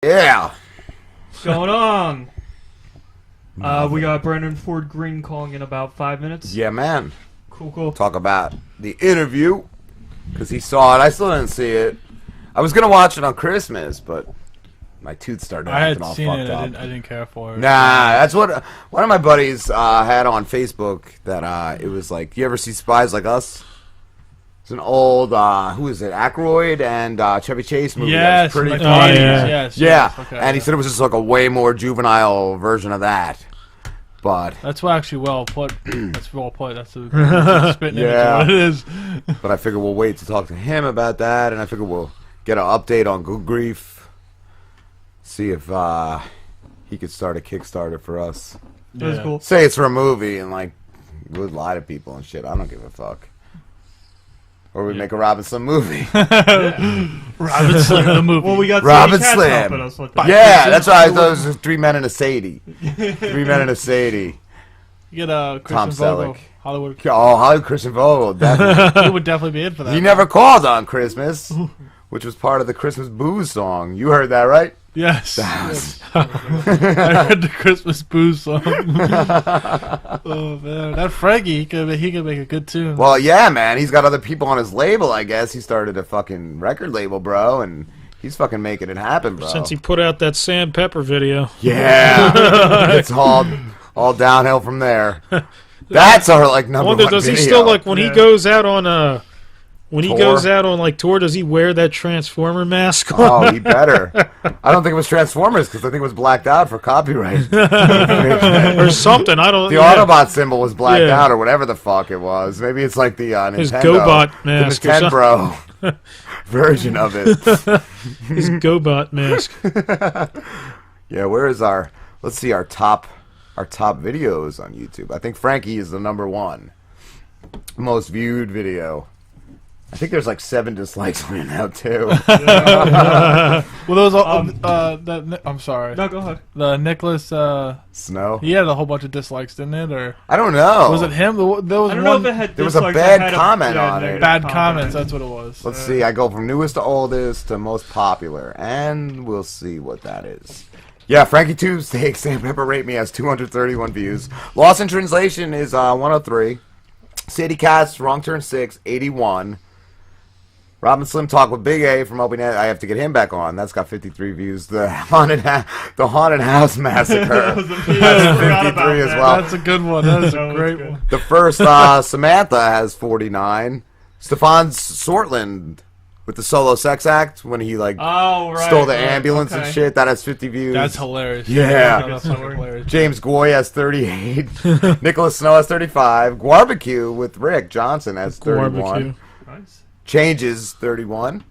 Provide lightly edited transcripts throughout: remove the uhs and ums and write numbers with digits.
Yeah. What's going on? We got Brandon Ford Green calling in about 5 minutes. Yeah, man. Cool. Talk about the interview, because he saw it. I still didn't see it. I was going to watch it on Christmas, but my tooth started acting all fucked up. I didn't care for it. Nah, that's what one of my buddies had on Facebook, that it was like, you ever see Spies Like Us? It's an old, who is it, Aykroyd and Chevy Chase movie. Yes, pretty like funny. yes. Okay, and he said it was just like a way more juvenile version of that. But that's actually well put. That's well put. That's a spitting image of what it is. But I figure we'll wait to talk to him about that, and I figure we'll get an update on Good Grief. See if he could start a Kickstarter for us. That's cool. Say it's for a movie, and like, we'd lie to people and shit. I don't give a fuck. Or we make a Robin Slim movie. Robin Slim the movie. Well, we got Robin Cats Slim. helping us with that. Yeah, that's right. I thought it was just 3 Men and a Sadie. 3 Men and a Sadie. You get Tom Christian Vogel, Selleck. Hollywood. Oh, Hollywood Christian Vogel. Definitely. He would definitely be in for that. He never called on Christmas, which was part of the Christmas booze song. You heard that, right? Yes. Yes. I heard the Christmas booze song. Oh man, that Frankie, he could make a good tune. Well, yeah, man. He's got other people on his label, I guess. He started a fucking record label, bro, and he's fucking making it happen, bro. Since he put out that Sandpepper video. Yeah. It's all downhill from there. That's our like number one does video. he still like when he goes out on when he Tour? goes out on like tour, does he wear that Transformer mask on? Oh, he better. I don't think it was Transformers because I think it was blacked out for copyright. Or something. I don't The Autobot symbol was blacked out or whatever the fuck it was. Maybe it's like the Nintendo. His GoBot mask. The Nintendo version of it. His GoBot mask. Yeah, where is our... Let's see our top videos on YouTube. I think Frankie is the #1 most viewed video. I think there's like 7 dislikes on it now too. Well, those I'm sorry. No, go ahead. The Nicholas Snow. He had a whole bunch of dislikes, didn't it? Or I don't know. was it him? There was I don't one. know if it had There was a dislikes. bad It had comment on it. negative Bad comment. comments. That's what it was. Let's see. I go from newest to oldest to most popular, and we'll see what that is. Yeah, Frankie Tube Steak, Sandpepper Rate Me has 231 views. Lost in Translation is 103. Sadie Cats, Wrong Turn 6, 81. Robin Slim Talk with Big A from Open. I have to get him back on. That's got 53 views. The Haunted House Massacre. That's 53 as well. That's a good one. That is a great one. The first Samantha has 49. Stefan Sortland with the solo sex act when he like stole the ambulance and shit. That has 50 views. That's hilarious. Yeah. That's hilarious. James Goy has 38. Nicholas Snow has 35. Guarbecue with Rick Johnson has 31. Barbecue. Nice. Changes 31.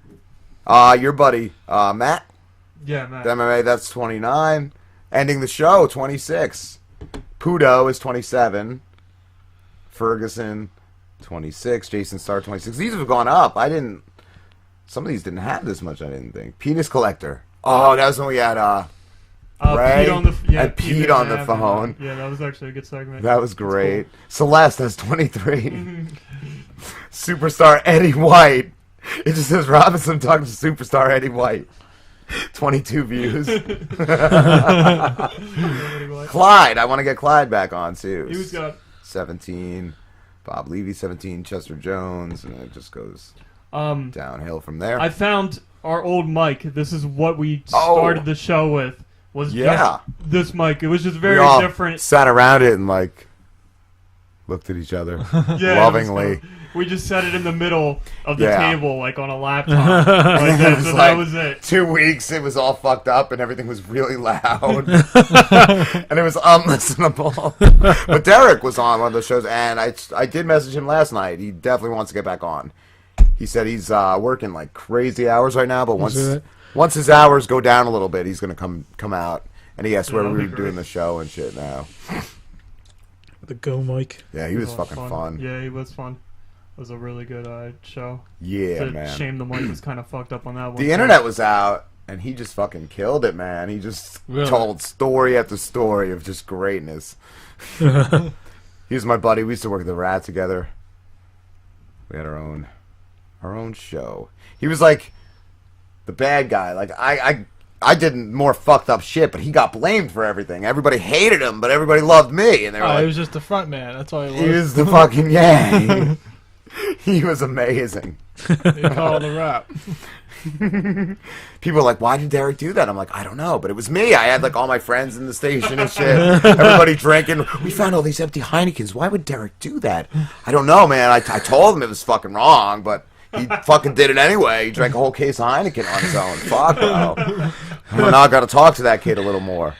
Your buddy Matt. Yeah, man. The MMA, that's 29. Ending the show 26. Pudo is 27. Ferguson 26. Jason Starr 26. These have gone up. Some of these didn't have this much. I didn't think. Penis Collector. Oh, that was when we had Ray Pete on the, Pete on the phone. Yeah, that was actually a good segment. That was great. Cool. Celeste has 23. Superstar Eddie White. It just says Robinson talking to Superstar Eddie White. 22 views. Clyde. I want to get Clyde back on too. He was got 17. Bob Levy 17. Chester Jones, and it just goes downhill from there. I found our old mic. This is what we started the show with. Was just this mic. It was just very different. Sat around it and like looked at each other lovingly. We just set it in the middle of the table, like on a laptop. Like that, so that was it. 2 weeks, it was all fucked up, and everything was really loud, and it was unlistenable. But Derek was on one of those shows, and I did message him last night. He definitely wants to get back on. He said he's working like crazy hours right now, but once his hours go down a little bit, he's gonna come out. And he asked where we were doing the show and shit now. The Go Mike. Yeah, he was fucking fun. Yeah, he was fun. It was a really good show. Yeah, man. Shame the mic was kind of fucked up on that one. The internet was out, and he just fucking killed it, man. He just told story after story of just greatness. He was my buddy. We used to work at the Rat together. We had our own show. He was like the bad guy. Like I did more fucked up shit, but he got blamed for everything. Everybody hated him, but everybody loved me. And they were like, he was just the front man. That's all he was. He was the fucking, he was amazing. He called the rap. People are like, why did Derek do that? I'm like, I don't know, but it was me. I had like all my friends in the station and shit. Everybody drinking. We found all these empty Heinekens. Why would Derek do that? I don't know, man. I told him it was fucking wrong, but he fucking did it anyway. He drank a whole case of Heineken on his own. Fuck, bro. Well, now I got to talk to that kid a little more.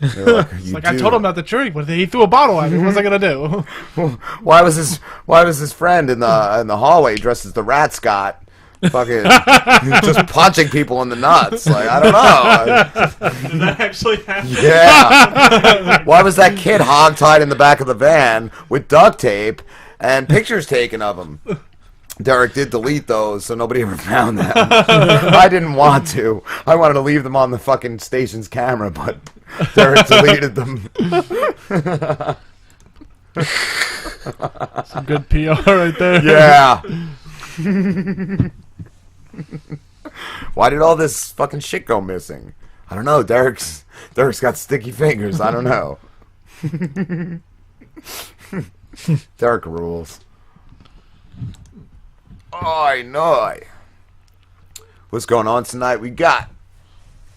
Like I told him not to drink, but he threw a bottle at me. What's I gonna do? Why was his friend in the hallway dressed as the Rat Scott? Fucking just punching people in the nuts. Like, I don't know. Did that actually happen? Yeah. Why was that kid hogtied in the back of the van with duct tape and pictures taken of him? Derek did delete those, so nobody ever found them. I didn't want to. I wanted to leave them on the fucking station's camera, but Derek deleted them. Some good PR right there. Yeah. Why did all this fucking shit go missing? I don't know. Derek's got sticky fingers. I don't know. Derek rules. Oh, I know. What's going on tonight? We got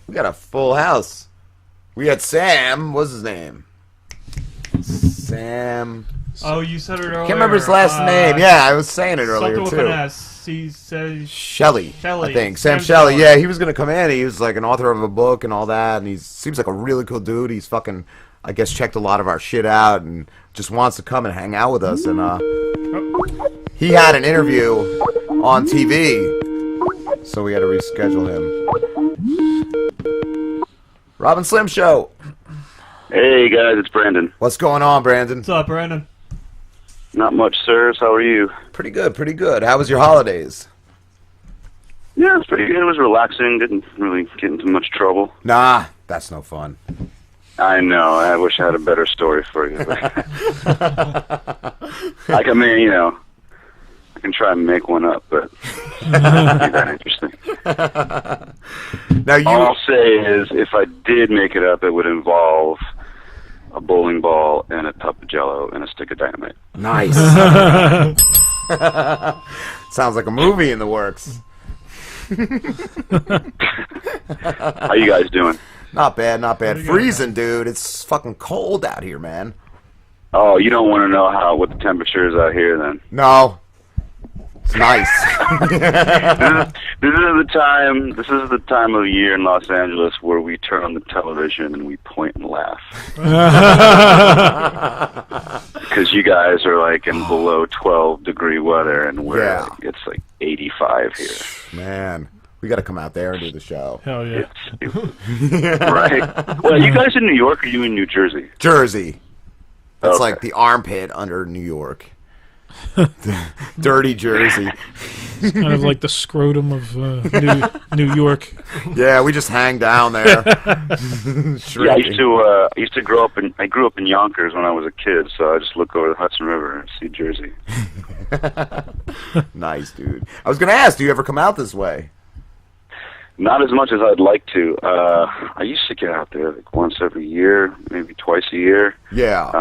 a full house. We had Sam. What's his name? Sam. Oh, you said it earlier. Can't remember his last name. Yeah, I was saying it earlier something too. with an S. He says Shelley, I think. Sam Shelley. Yeah, he was gonna come in. He was like an author of a book and all that, and he seems like a really cool dude. He's fucking, I guess, checked a lot of our shit out and just wants to come and hang out with us. And he had an interview on TV, so we had to reschedule him. Robin Slim Show. Hey guys, it's Brandon. What's going on, Brandon? What's up, Brandon? Not much, sirs. How are you? Pretty good, pretty good. How was your holidays? Yeah, it was pretty good. It was relaxing. Didn't really get into much trouble. Nah, that's no fun. I know. I wish I had a better story for you. Like, I mean, you know, I can try and make one up, but it's not be that interesting. Now All I'll say is, if I did make it up, it would involve a bowling ball and a tub of Jell-O and a stick of dynamite. Nice. Sounds like a movie in the works. How you guys doing? Not bad, not bad. Freezing, dude. It's fucking cold out here, man. Oh, you don't want to know what the temperature is out here, then? No. It's nice. This is the time of year in Los Angeles where we turn on the television and we point and laugh. Because you guys are like in below 12-degree weather, and it's like 85 here. Man, we got to come out there and do the show. Hell yeah. Right. Well, you guys in New York, or are you in New Jersey? Jersey. That's okay. like the armpit under New York. Dirty Jersey. It's kind of like the scrotum of New York. Yeah, we just hang down there. Yeah, I used to grow up in. I grew up in Yonkers when I was a kid, so I just look over the Hudson River and see Jersey. Nice, dude. I was gonna ask, do you ever come out this way? Not as much as I'd like to. I used to get out there like once every year, maybe twice a year. Yeah.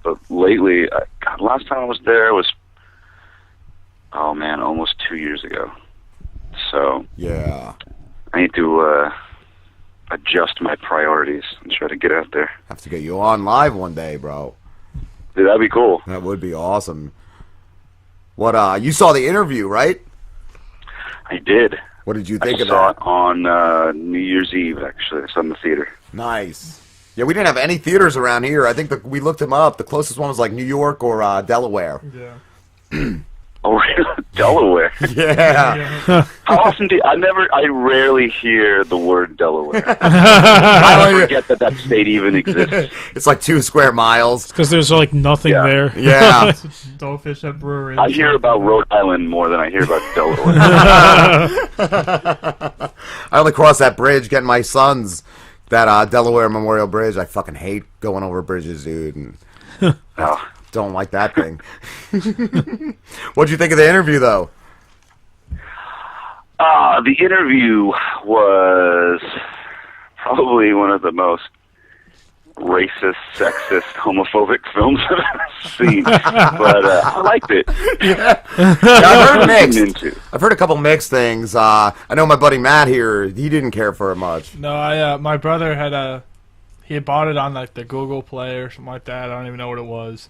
But lately, last time I was there was, almost 2 years ago. So yeah, I need to adjust my priorities and try to get out there. Have to get you on live one day, bro. Dude, that'd be cool. That would be awesome. What? You saw the interview, right? I did. What did you think of that? I saw it on New Year's Eve, actually. I saw it in the theater. Nice. Yeah, we didn't have any theaters around here. I think we looked them up. The closest one was like New York or Delaware. Yeah. Oh, really? Delaware? Yeah. How often I rarely hear the word Delaware. I forget that state even exists. It's like 2 square miles. Because there's like nothing there. Yeah. Dogfish at brewery. I hear about Rhode Island more than I hear about Delaware. I only crossed that bridge getting my sons that Delaware Memorial Bridge. I fucking hate going over bridges, dude. And don't like that thing. What'd you think of the interview, though? The interview was probably one of the most racist, sexist, homophobic films that I've seen. But I liked it. Yeah, I've heard mixed. I've heard a couple mixed things. I know my buddy Matt here, he didn't care for it much. No, my brother he had bought it on like the Google Play or something like that. I don't even know what it was.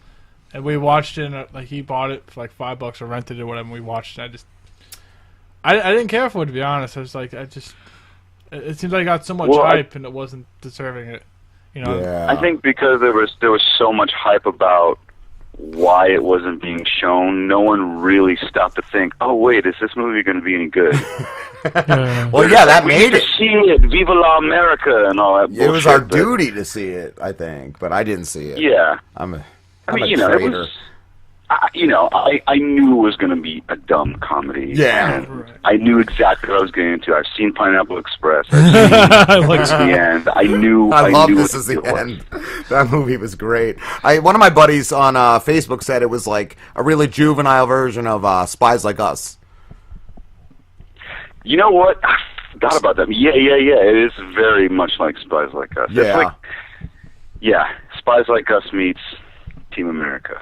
And we watched it, and, like, he bought it for like $5 or rented it or whatever, and we watched it. I didn't care for it, to be honest. I was like, it seems like it got so much hype, and it wasn't deserving it. You know? Yeah. I think because there was so much hype about why it wasn't being shown, no one really stopped to think, oh, wait, is this movie going to be any good? Well, yeah, that made it. See it, Viva la America, and all that bullshit. It was our duty to see it, I think, but I didn't see it. Yeah. I'm a traitor. I knew it was going to be a dumb comedy. Yeah. And I knew exactly what I was getting into. I've seen Pineapple Express. I've seen the end. I knew. I love This Is the End. That movie was great. One of my buddies on Facebook said it was like a really juvenile version of Spies Like Us. You know what? I forgot about that. Yeah. It is very much like Spies Like Us. Yeah. It's like, Spies Like Us meets Team America.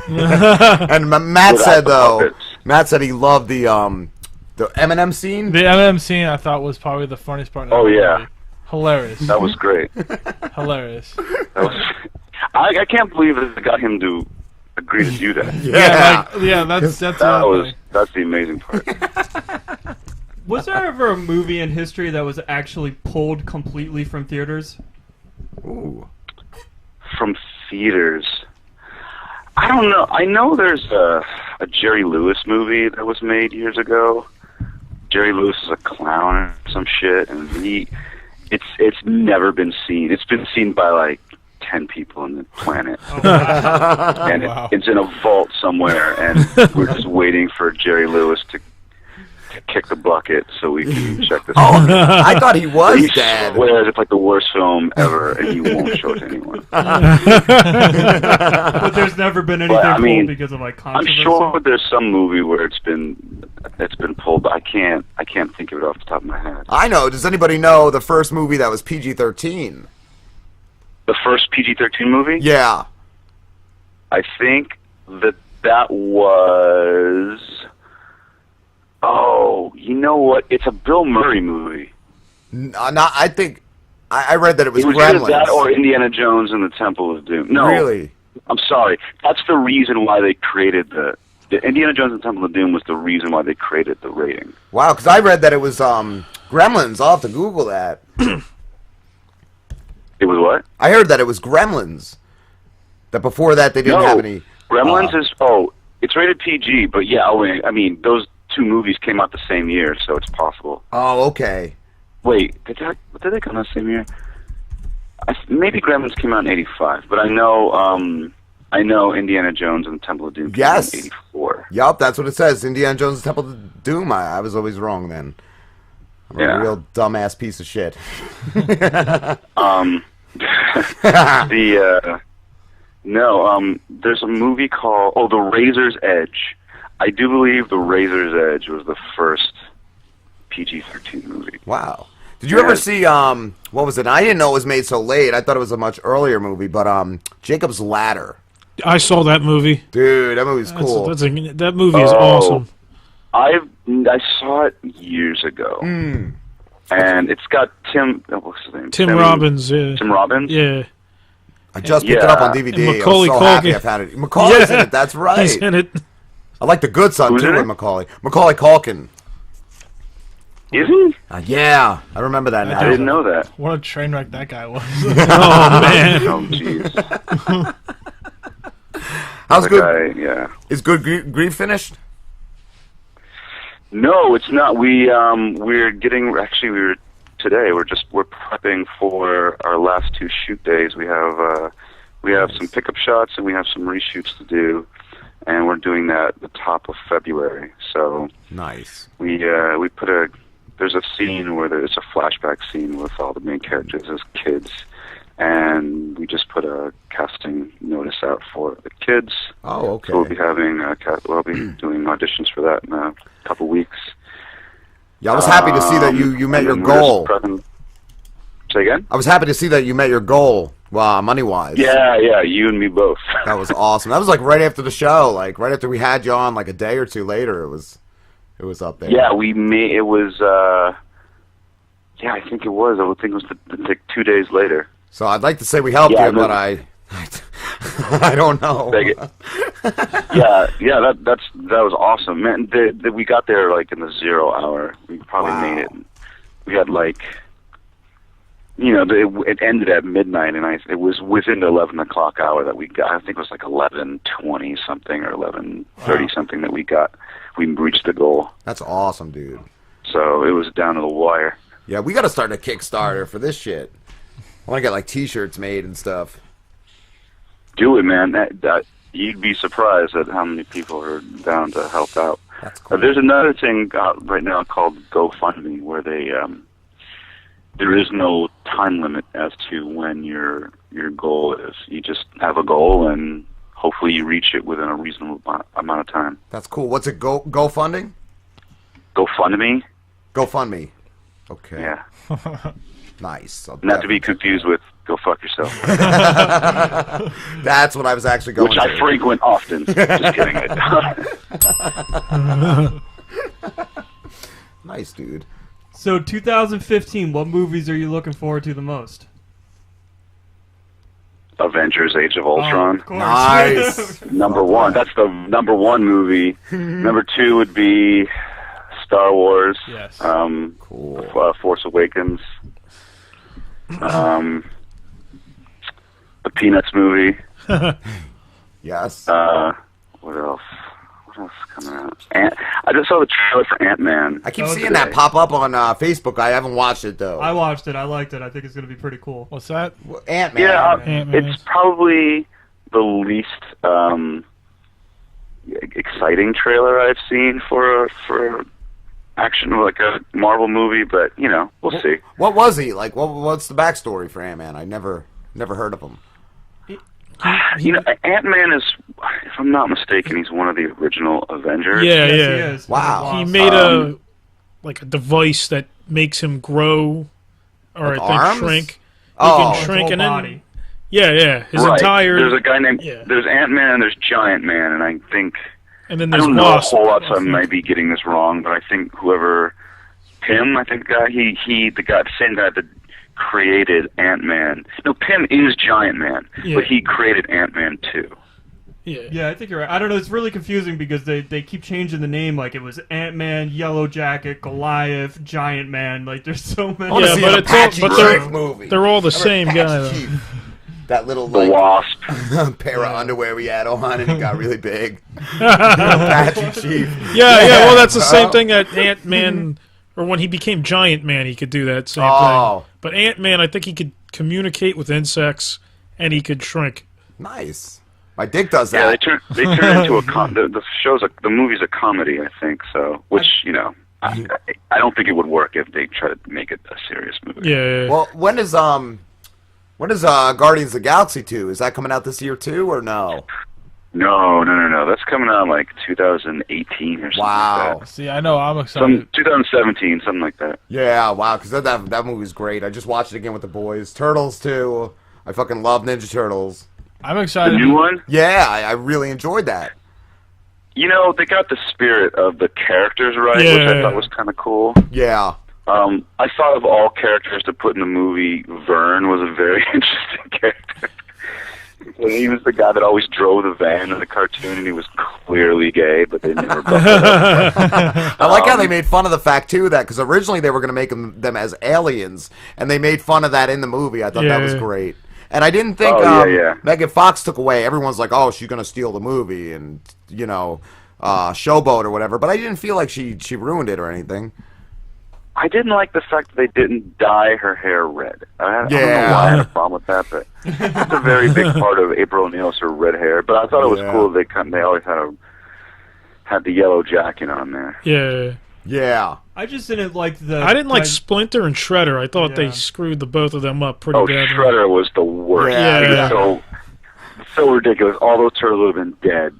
And Matt said he loved the Eminem scene. The Eminem scene I thought was probably the funniest part. Oh yeah, hilarious. That was great. Hilarious. I can't believe it got him to agree to do that. That's the amazing part. Was there ever a movie in history that was actually pulled completely from theaters? Ooh. From theaters. I don't know. I know there's a Jerry Lewis movie that was made years ago. Jerry Lewis is a clown or some shit, and it's never been seen. It's been seen by like 10 people on the planet. And it's in a vault somewhere, and we're just waiting for Jerry Lewis to kick the bucket so we can check this out. I thought he was dead. He swears it's like the worst film ever, and he won't show it to anyone. But there's never been anything pulled because of like controversy. I'm sure there's some movie where it's been pulled, but I can't think of it off the top of my head. I know. Does anybody know the first movie that was PG-13? The first PG-13 movie? Yeah. I think that was... Oh, you know what? It's a Bill Murray movie. I think I read that it was Gremlins. Either that or Indiana Jones and the Temple of Doom. No, really? I'm sorry. That's the reason why they created the Indiana Jones and the Temple of Doom was the reason why they created the rating. Wow, because I read that it was Gremlins. I'll have to Google that. It was what? I heard that it was Gremlins. That before that they didn't have any. Gremlins is it's rated PG, but yeah, I mean those two movies came out the same year, so it's possible. Oh, okay. Wait, did they come out the same year? Maybe Gremlins came out in '85, but I know Indiana Jones and the Temple of Doom came out in '84. Yup, that's what it says. Indiana Jones and the Temple of Doom. I was always wrong then. I'm a real dumbass piece of shit. There's a movie called The Razor's Edge. I do believe The Razor's Edge was the first PG-13 movie. Wow. Did you ever see, what was it? I didn't know it was made so late. I thought it was a much earlier movie, but Jacob's Ladder. I saw that movie. Dude, that movie's cool. That movie is awesome. I saw it years ago. And it's got what's his name? Tim Robbins, yeah. Tim Robbins? Yeah. I just picked it up on DVD. And Macaulay I was so happy I found it. Macaulay's in it, that's right. He's in it. I like the good son, too, with Macaulay. Macaulay Culkin. Is he? Yeah, I remember that now. I didn't know that. What a train wreck that guy was. Oh, man. Oh, jeez. How's Good? Yeah. Is Good Grief finished? No, it's not. We're today. We're prepping for our last two shoot days. We have some pickup shots and we have some reshoots to do, and we're doing that at the top of February. So nice. There's a scene where it's a flashback scene with all the main characters as kids, and we just put a casting notice out for the kids. Oh, okay. So we'll be having we'll be doing auditions for that in a couple weeks. Yeah, I was happy to see that you met your goal. Say again? I was happy to see that you met your goal, money-wise. Yeah, you and me both. That was awesome. That was like right after the show, like right after we had you on, like a day or two later. It was up there. Yeah, it was. Yeah, I think it was. I would think it was like 2 days later. So I'd like to say we helped you, but I don't know. yeah, that was awesome, man. We got there like in the 0 hour. We probably made it. We had like, it ended at midnight, and it was within the 11 o'clock hour that we got. I think it was like 11:20 something or 11:30 something that we got. We reached the goal. That's awesome, dude. So it was down to the wire. Yeah, we got to start a Kickstarter for this shit. I want to get like T-shirts made and stuff. Do it, man. That you'd be surprised at how many people are down to help out. That's cool. There's another thing right now called GoFundMe where they there is no time limit as to when your goal is. You just have a goal and hopefully you reach it within a reasonable amount of time. That's cool. What's it? GoFunding? GoFundMe? GoFundMe. Okay. Yeah. Nice. Not to be confused with Go Fuck Yourself. That's what I was actually going Which to. I frequent often. Just kidding. Nice, dude. So 2015, what movies are you looking forward to the most? Avengers: Age of Ultron. Of course. Nice. Number one. That's the number one movie. Number two would be Star Wars. Yes. Cool. Force Awakens. The Peanuts movie. Yes. What else? What else is coming out? I just saw the trailer for Ant-Man. I keep seeing that pop up on Facebook. I haven't watched it though. I watched it. I liked it. I think it's going to be pretty cool. What's that? Ant-Man. Yeah, Ant-Man. it's probably the least exciting trailer I've seen for action, like a Marvel movie, but we'll see. What was he like? What's the backstory for Ant-Man? I never heard of him. Ant-Man is, if I'm not mistaken, he's one of the original Avengers. Yeah, Yes, yeah. he is. Wow. He made a device that makes him grow, or Like I think arms? shrink. He Oh. can shrink Whole and then body. yeah. His Right. entire There's a guy named Yeah. there's Ant-Man and there's Giant Man, and I think and then I there's don't know Wasp. a whole lot, I so I think. might be getting this wrong, but I think Pym, I think the guy, the same guy that created Ant-Man. No, Pym is Giant Man, Yeah. but he created Ant-Man too. Yeah. Yeah, I think you're right. I don't know. It's really confusing because they keep changing the name. Like it was Ant-Man, Yellow Jacket, Goliath, Giant Man. Like there's so many. I want to Yeah, see but an it's all- Apache but Chief movie. They're all the Remember same Apache guy, though. Chief? That little The Wasp. pair of underwear we had on, and it got really big. Apache Chief. Yeah. Well, that's the same thing that Ant-Man, or when he became Giant Man, he could do that same Oh. thing. But Ant-Man, I think he could communicate with insects, and he could shrink. Nice. My dick does Yeah, that. they turn into the movie's a comedy, I think. So, which I don't think it would work if they try to make it a serious movie. Yeah. Well, when is Guardians of the Galaxy 2? Is that coming out this year too, or no? No. That's coming out like 2018 or something. Wow. Like that. See, I know I'm excited. 2017, something like that. Yeah, wow, because that movie's great. I just watched it again with the boys. Turtles too. I fucking love Ninja Turtles. I'm The excited. new one? Yeah, I really enjoyed that. They got the spirit of the characters right, which I thought was kind of cool. Yeah. I thought of all characters to put in the movie, Vern was a very interesting character. He was the guy that always drove the van in the cartoon, and he was clearly gay, but they never brought it up. I like how they made fun of the fact too that because originally they were going to make them as aliens, and they made fun of that in the movie. I thought that was great. And I didn't think Megan Fox took away. Everyone's like, "Oh, she's gonna steal the movie," and showboat or whatever. But I didn't feel like she ruined it or anything. I didn't like the fact that they didn't dye her hair red. I don't know Yeah. why I had a problem with that, but it's a very big part of April O'Neil's her red hair. But I thought it was cool that they always had the yellow jacket on there. Yeah. Yeah. I just didn't like the. I didn't like Splinter and Shredder. I thought they screwed the both of them up pretty badly. Shredder was the worst. Yeah. He was so ridiculous. All those turtles would have been dead.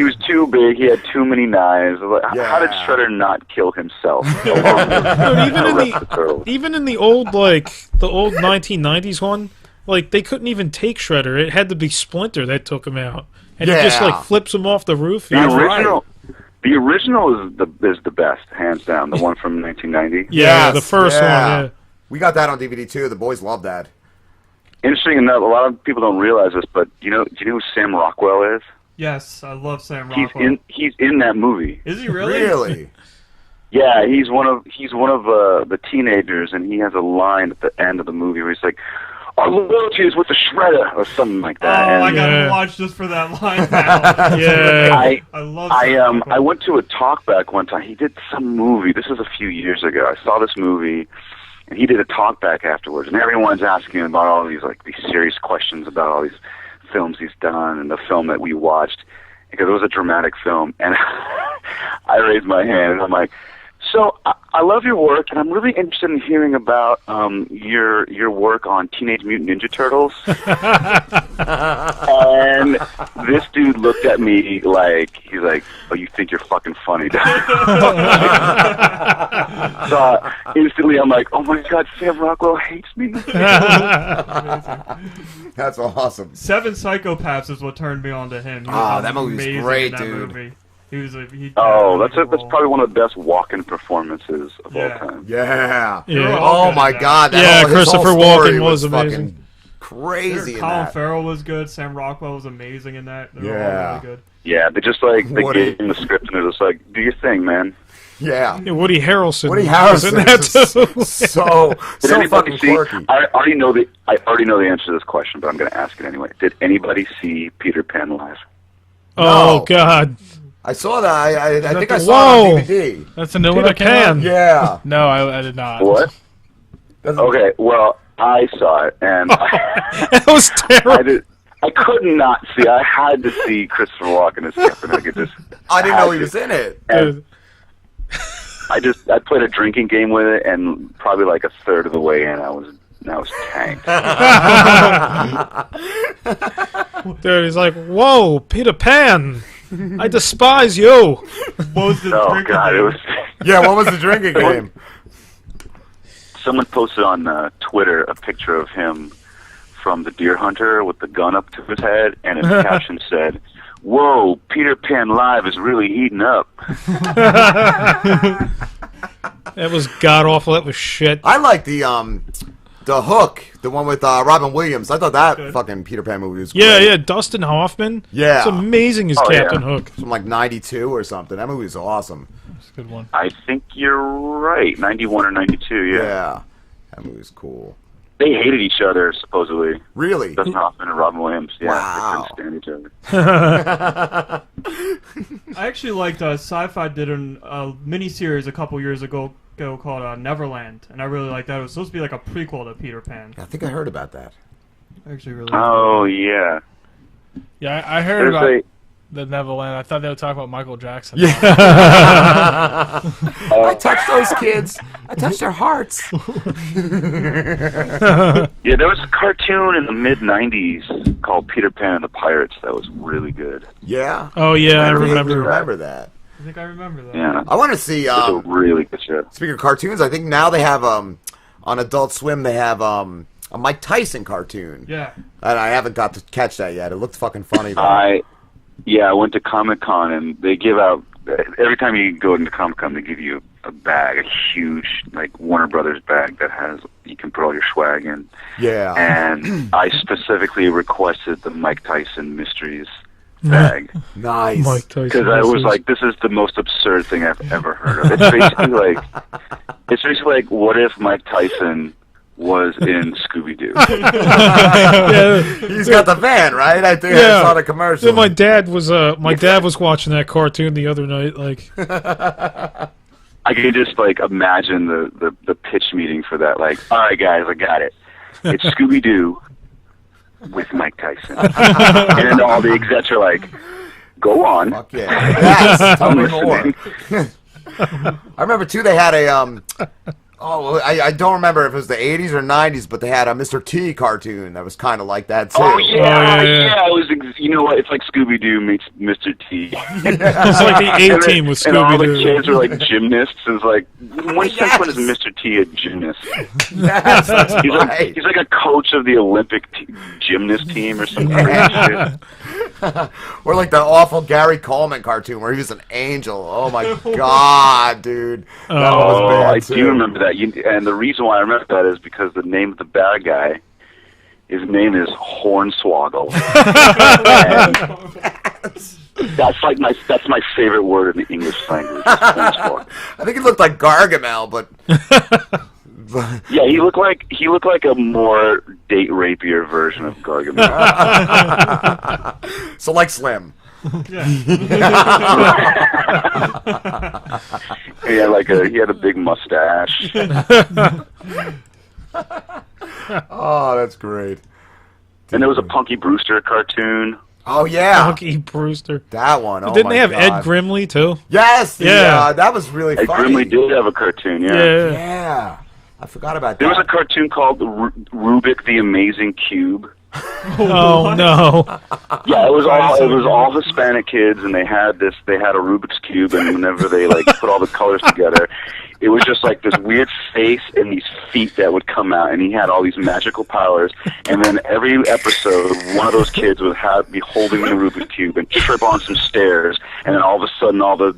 He was too big. He had too many knives. How did Shredder not kill himself? Even in the old 1990s one, like they couldn't even take Shredder. It had to be Splinter that took him out, and he just like flips him off the roof. The original is the best, hands down. The one from 1990. Yeah, the first one. Yeah, we got that on DVD too. The boys love that. Interesting enough, a lot of people don't realize this, but do you know who Sam Rockwell is? Yes, I love Sam Rockwell. He's in that movie. Is he really? Really? Yeah, he's one of the teenagers, and he has a line at the end of the movie where he's like, "Our loyalty is with the Shredder," or something like that. Oh, I gotta watch just for that line now. I love. I went to a talkback one time. He did some movie. This was a few years ago. I saw this movie. And he did a talkback afterwards, and everyone's asking him about all these serious questions about all these films he's done and the film that we watched, because it was a dramatic film. And I raised my hand, and I'm like, "So I love your work, and I'm really interested in hearing about your work on Teenage Mutant Ninja Turtles." And this dude looked at me like, he's like, "Oh, you think you're fucking funny, dude." So instantly I'm like, "Oh my God, Sam Rockwell hates me." That's awesome. Seven Psychopaths is what turned me on to him. That movie's great, dude. Movie. That's probably one of the best walk-in performances of all time. Yeah. Oh my God. Christopher Walken was amazing. Crazy. Colin Farrell was good. Sam Rockwell was amazing in that. They were all really good. Yeah, they just they gave him the script and they're just like, "Do your thing, man." Yeah. Woody Harrelson. Woody Harrelson. so fucking quirky. I already know the answer to this question, but I'm going to ask it anyway. Did anybody see Peter Pan live? Oh God. I saw that. I think I saw it on DVD. That's a new one I can. Yeah. No, I did not. What? Okay, well, I saw it, and that was terrible. I could not see. I had to see Christopher Walken as Captain Hook. I didn't know he was in it. And I played a drinking game with it, and probably like a third of the way in, I was tanked. Dude, he's like, "Whoa, Peter Pan! I despise you." What was the drinking game? What was the drinking game? Someone posted on Twitter a picture of him from The Deer Hunter with the gun up to his head, and his caption said, "Whoa, Peter Pan Live is really heating up." That was god-awful. That was shit. I like the Hook, the one with Robin Williams. I thought that fucking Peter Pan movie was great. Yeah, Dustin Hoffman. Yeah. It's amazing as Captain Hook. From like 92 or something. That movie was awesome. That's a good one. I think you're right. 91 or 92, Yeah. That movie was cool. They hated each other, supposedly. Really? Dustin Hoffman and Robin Williams. Yeah, wow. They couldn't stand each other. I actually liked Sci-Fi did a miniseries a couple years ago called Neverland, and I really liked that. It was supposed to be like a prequel to Peter Pan. I think I heard about that. I actually really. Oh yeah. Yeah, I heard about the Neverland. I thought they would talk about Michael Jackson. Yeah. I touched those kids. I touched their hearts. Yeah, there was a cartoon in the mid-'90s called Peter Pan and the Pirates that was really good. Yeah? Oh, yeah, I remember that. I think I remember that. Yeah. I want to see... It's a really good show. Speaking of cartoons, I think now they have, on Adult Swim, they have a Mike Tyson cartoon. Yeah. And I haven't got to catch that yet. It looked fucking funny, though. I went to Comic-Con, and they give out... Every time you go into Comic-Con, they give you a bag, a huge, like, Warner Brothers bag that has... You can put all your swag in. Yeah. And I specifically requested the Mike Tyson Mysteries bag. Nice. Mike Tyson. Because I was like, this is the most absurd thing I've ever heard of. It's basically like, what if Mike Tyson was in Scooby-Doo? Yeah. He's got the van, right? I think I saw the commercial. Yeah, my dad was watching that cartoon the other night. Like, I can just like imagine the pitch meeting for that. Like, all right, guys, I got it. It's Scooby-Doo with Mike Tyson, and then all the execs are like, "Go on." Fuck yeah. Yes, tell me more. I remember too. They had a Oh, I don't remember if it was the 80s or 90s, but they had a Mr. T cartoon that was kind of like that, too. Oh yeah, yeah. It was. You know what? It's like Scooby Doo meets Mr. T. It's like the A Team with And all the Scooby-Doo. kids are like gymnasts. It's like, when is Mr. T a gymnast? Yes, that's He's right. he's like a coach of the Olympic gymnast team or something. Yeah. Or like the awful Gary Coleman cartoon where he was an angel. Oh my god, dude. That was Oh, bad, I too. do remember that. And the reason why I remember that is because the name of the bad guy, his name is Hornswoggle. And that's my favorite word in the English language. Hornswoggle. I think he looked like Gargamel, but Yeah, he looked like a more date rapier version of Gargamel. so like Slim. Yeah. He had a big mustache. Oh, that's great. And there was a Punky Brewster cartoon. Oh yeah, Punky Brewster. that one. Oh, Didn't my they have God. Ed Grimley too? Yes, Yeah. that was really Ed funny. Grimley did have a cartoon, yeah. Yeah. Yeah, I forgot about There was a that. cartoon called Rubik the Amazing Cube. Oh no. Yeah, it was all Hispanic kids, and they had a Rubik's cube, and whenever they like put all the colors together, it was just like this weird face and these feet that would come out, and he had all these magical powers. And then every episode, one of those kids would be holding the Rubik's cube and trip on some stairs, and then all of a sudden, all the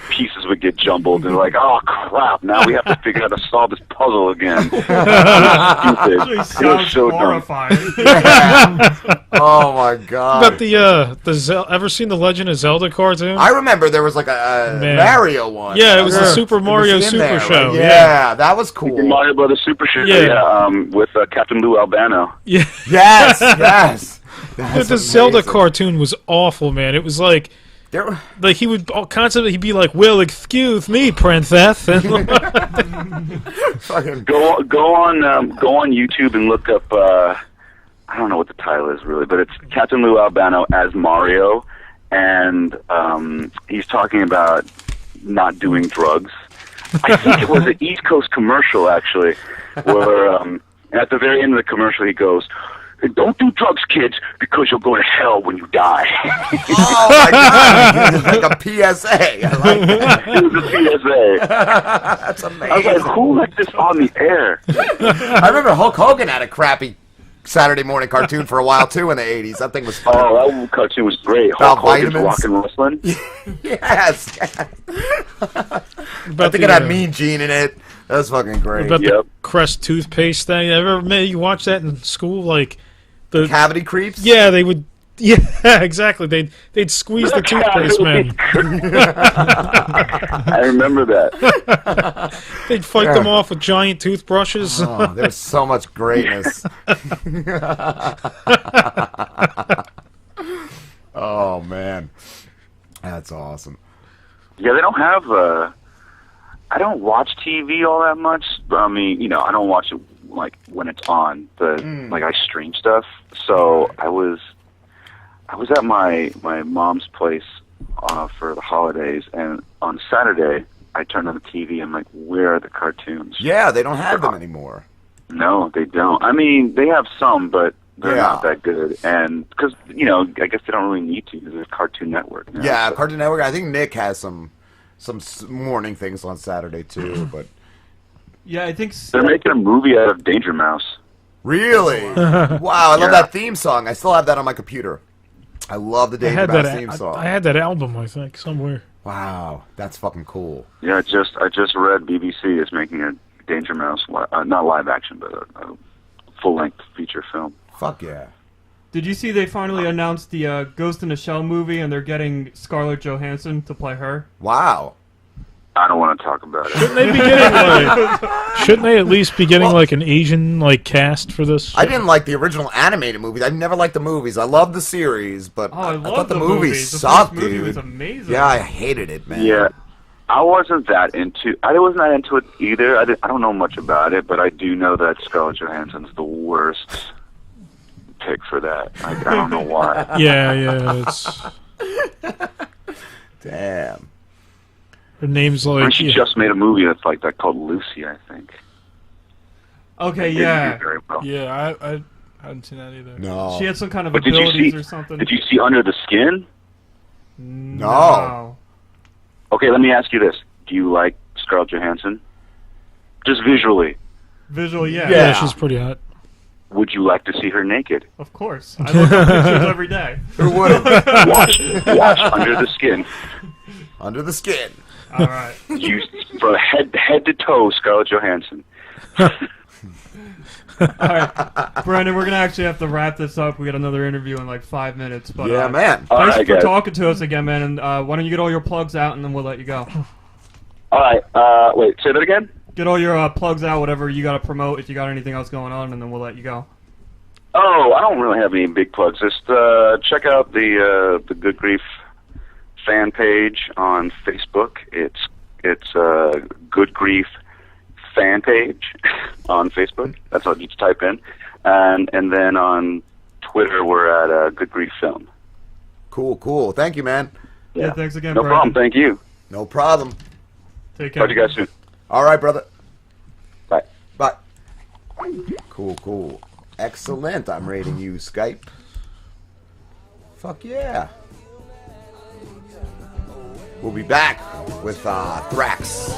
pieces would get jumbled, and like, oh crap! Now we have to figure out how to solve this puzzle again. It was Actually stupid. It was sounds so dumb. horrifying. Yeah. Oh my god. About the ever seen the Legend of Zelda cartoon? I remember there was like a Man. Mario one. Yeah, it was the Yeah. Super It was Mario in Super there, Show. right? Yeah. Yeah, that was Super cool. Mario Brothers Super Show, Yeah. with Captain Lou Albano. Yeah. Yes, yes. But That's the Zelda amazing. cartoon was awful, man. It was like There- he would constantly he'd be like, "Well, excuse me, princess." And fucking Go on YouTube and look up. I don't know what the title is really, but it's Captain Lou Albano as Mario, and he's talking about not doing drugs. I think it was an East Coast commercial actually, where at the very end of the commercial he goes, "Don't do drugs, kids, because you'll go to hell when you die." Oh my god! It's like a PSA. I like that. It was a PSA. That's I was amazing. like, who let this on the air? I remember Hulk Hogan had a crappy Saturday morning cartoon for a while too in the '80s. That thing was fun. Oh, that cartoon was great. About Hulk Hogan's vitamins. Rock and Wrestling. Yes. I think it had Mean Gene in it. That was fucking great. about Yep. the Crest toothpaste thing. You watch that in school? Like the Cavity creeps. yeah, they would. Yeah, exactly. They'd squeeze the toothpaste, man. I remember that. They'd fight them off with giant toothbrushes. Oh, there's so much greatness. Oh man, that's awesome. Yeah, they don't have. I don't watch TV all that much. I mean, I don't watch it like when it's on. But like I stream stuff. So I was at my mom's place for the holidays, and on Saturday I turned on the TV. I'm like, where are the cartoons? Yeah, they don't have them anymore. No, they don't. I mean, they have some, but they're Yeah. not that good. And because I guess they don't really need to because there's Cartoon Network. Now, Yeah, so- Cartoon Network. I think Nick has some morning things on Saturday too. But Yeah, I think They're making a movie out of Danger Mouse. really, wow, I love Yeah. that theme song. I still have that on my computer. I love the I Danger had Mouse that. theme song. I had that album, I think, somewhere. Wow, that's fucking cool. Yeah, I just read BBC is making a Danger Mouse, not live action, but a full length feature film. Fuck yeah. Did you see they finally announced the Ghost in the Shell movie, and they're getting Scarlett Johansson to play her? Wow. I don't want to talk about it. Shouldn't they be getting shouldn't they at least be getting like an Asian cast for this? I didn't like the original animated movies. I never liked the movies. I loved the series, but Oh, I thought love the the movies movies. The sucked, first movie dude. was amazing. Yeah, I hated it, man. Yeah, I wasn't that into. I wasn't that into it either. I don't know much about it, but I do know that Scarlett Johansson's the worst pick for that. I don't know why. Yeah, it's Damn. her name's I mean, like she yeah. just made a movie that's like that called Lucy, I think. Okay, It didn't yeah. do very well. Yeah, I hadn't seen that either. No. She had some kind of But did you abilities see? or something. Did you see Under the Skin? No. Okay, let me ask you this: do you like Scarlett Johansson? Just visually, Visual, yeah. Yeah, she's pretty hot. would you like to see her naked? Of course. I look at pictures every day. Who wouldn't? Watch Under the Skin. Under the skin. All right. You from head to toe, Scarlett Johansson. All right. Brandon, we're going to actually have to wrap this up. We got another interview in like 5 minutes. But, Yeah, man. All Thanks right, for guys. talking to us again, man. And why don't you get all your plugs out, and then we'll let you go. All right. Wait. Say that again. Get all your plugs out, whatever you got to promote, if you got anything else going on, and then we'll let you go. Oh, I don't really have any big plugs. Just check out the Good Grief fan page on Facebook. It's Good Grief fan page on Facebook. That's all you just type in, and then on Twitter we're at Good Grief Film. Cool. Thank you, man. Yeah, thanks again, No Brandon. problem. Thank you. No problem. Take care. Talk to you guys soon. All right, brother. Bye. Bye. Cool. Excellent. I'm rating you, Skype. Fuck yeah. We'll be back with Thrax.